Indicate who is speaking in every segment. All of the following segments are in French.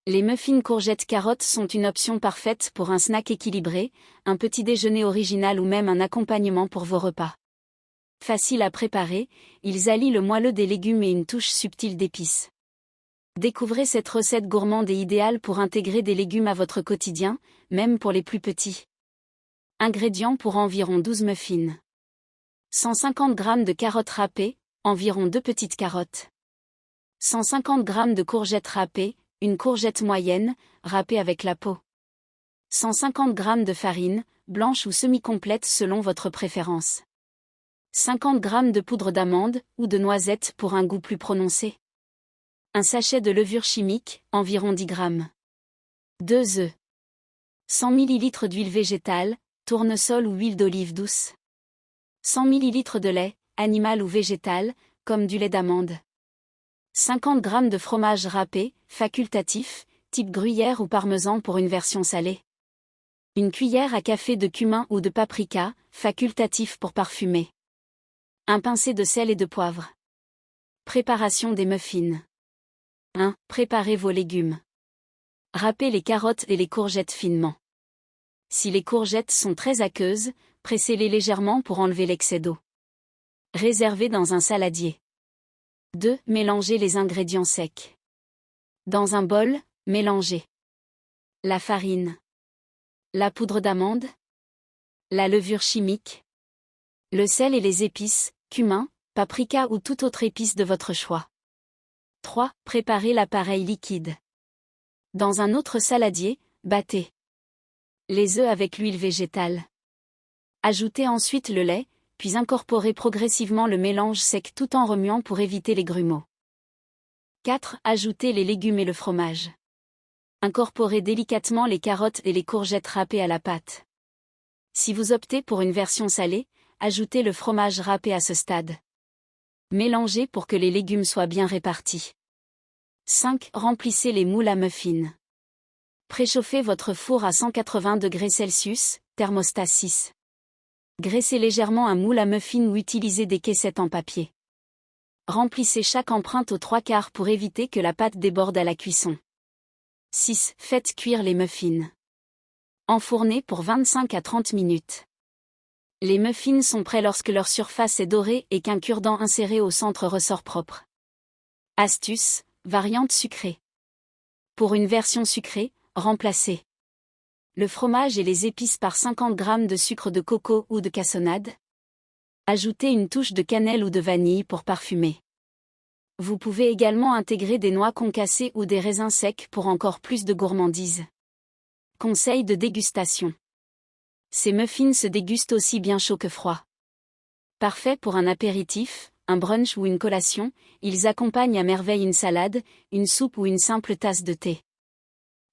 Speaker 1: Les muffins courgettes carottes sont une option parfaite pour un snack équilibré, un petit déjeuner original ou même un accompagnement pour vos repas. Faciles à préparer, ils allient le moelleux des légumes et une touche subtile d'épices. Découvrez cette recette gourmande et idéale pour intégrer des légumes à votre quotidien, même pour les plus petits. Ingrédients pour environ 12 muffins. 150 g de carottes râpées, environ 2 petites carottes. 150 g de courgettes râpées, une courgette moyenne, râpée avec la peau. 150 g de farine, blanche ou semi-complète selon votre préférence. 50 g de poudre d'amande ou de noisette pour un goût plus prononcé. Un sachet de levure chimique, environ 10 g. 2 œufs. 100 ml d'huile végétale, tournesol ou huile d'olive douce. 100 ml de lait, animal ou végétal, comme du lait d'amande. 50 g de fromage râpé, facultatif, type gruyère ou parmesan pour une version salée. Une cuillère à café de cumin ou de paprika, facultatif pour parfumer. Un pincé de sel et de poivre. Préparation des muffins. 1. Préparez vos légumes. Râpez les carottes et les courgettes finement. Si les courgettes sont très aqueuses, pressez-les légèrement pour enlever l'excès d'eau. Réservez dans un saladier. 2. Mélangez les ingrédients secs. Dans un bol, mélangez la farine, la poudre d'amande, la levure chimique, le sel et les épices, cumin, paprika ou toute autre épice de votre choix. 3. Préparez l'appareil liquide. Dans un autre saladier, battez les œufs avec l'huile végétale. Ajoutez ensuite le lait, puis incorporez progressivement le mélange sec tout en remuant pour éviter les grumeaux. 4. Ajoutez les légumes et le fromage. Incorporez délicatement les carottes et les courgettes râpées à la pâte. Si vous optez pour une version salée, ajoutez le fromage râpé à ce stade. Mélangez pour que les légumes soient bien répartis. 5. Remplissez les moules à muffins. Préchauffez votre four à 180 degrés Celsius, thermostat 6. Graissez légèrement un moule à muffins ou utilisez des caissettes en papier. Remplissez chaque empreinte aux 3/4 pour éviter que la pâte déborde à la cuisson. 6. Faites cuire les muffins. Enfournez pour 25 à 30 minutes. Les muffins sont prêts lorsque leur surface est dorée et qu'un cure-dent inséré au centre ressort propre. Astuce, variante sucrée. Pour une version sucrée, remplacez le fromage et les épices par 50 g de sucre de coco ou de cassonade. Ajoutez une touche de cannelle ou de vanille pour parfumer. Vous pouvez également intégrer des noix concassées ou des raisins secs pour encore plus de gourmandise. Conseil de dégustation. Ces muffins se dégustent aussi bien chaud que froid. Parfait pour un apéritif, un brunch ou une collation, ils accompagnent à merveille une salade, une soupe ou une simple tasse de thé.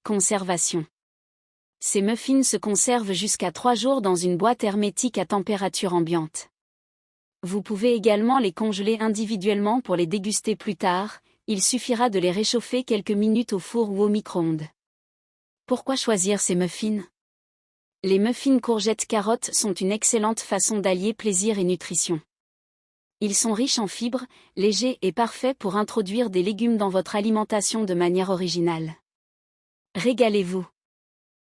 Speaker 1: Conservation. Ces muffins se conservent jusqu'à 3 jours dans une boîte hermétique à température ambiante. Vous pouvez également les congeler individuellement pour les déguster plus tard, il suffira de les réchauffer quelques minutes au four ou au micro-ondes. Pourquoi choisir ces muffins ? Les muffins courgettes carottes sont une excellente façon d'allier plaisir et nutrition. Ils sont riches en fibres, légers et parfaits pour introduire des légumes dans votre alimentation de manière originale. Régalez-vous.